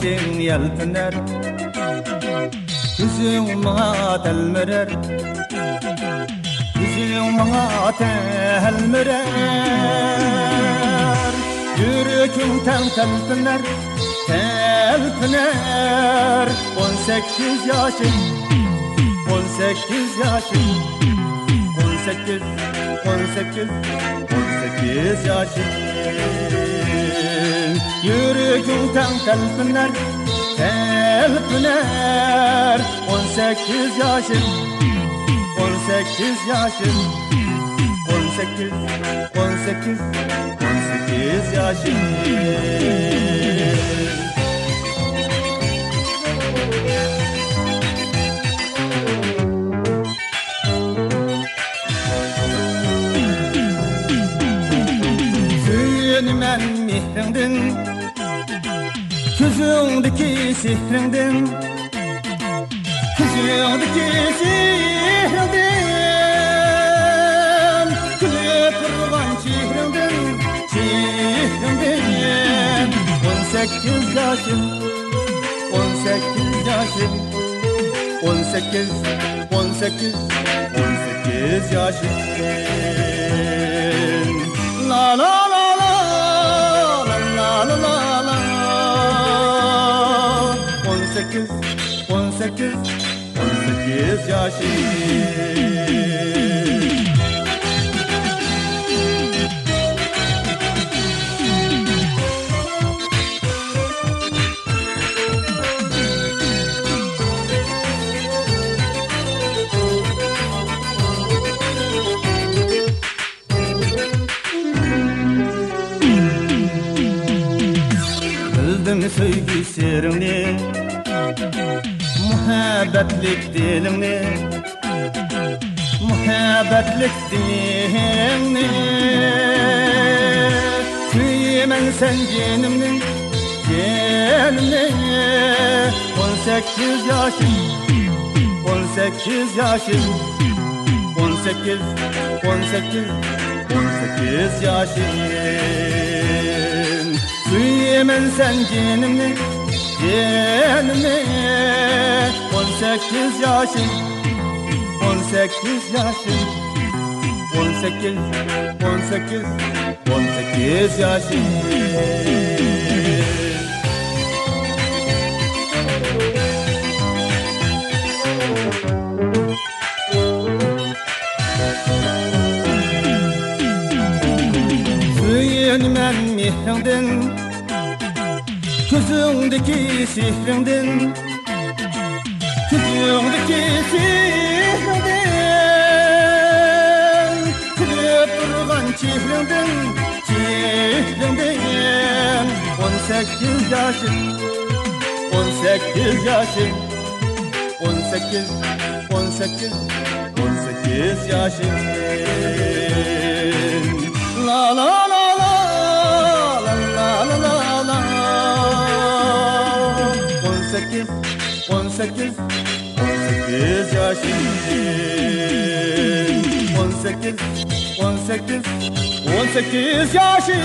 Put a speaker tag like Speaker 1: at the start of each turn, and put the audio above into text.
Speaker 1: denizin yelpiner, yüzün bana telmirer, yüzün bana telmirer. Yüreğimden telpiner, telpiner. 18 yaşım, 18 yaşım, 18, 18, 18 yaşım. Yüreğimden telpiner, telpiner. 18 yaşım, 18 yaşım, 18, 18, 18 yaşım. Suyunmen mihrindin, Küzündeki sihrindin, Küzündeki sihrindin, Külüp durgan çihrindin, çihrindin. 18 yaşım, 18 yaşım, 18, 18, 18 yaşım. La la la la, la la la la. 18, 18, 18 yaşım. Bildim sevgi sırrını, muhabbetlik dilini, muhabbetlik dilini. Süyemen sen canımın, canımın. 18 yaşım, 18 yaşım, 18, 18, 18 yaşım. Süyemen sen canımı, canımı. 18 yaşım, 18 yaşım, 18, 18, 18 yaşım. Süyemen mihrindin, Küzündeki sihrindin, Küzündeki sihrindin, Külüp durgan çihrindin, çihrindin. 18 yaşım, 18 yaşım, 18, 18, 18 yaşım. La la la la, la la la la. 18, 18, 18 yaşım. 18, 18, 18 yaşım.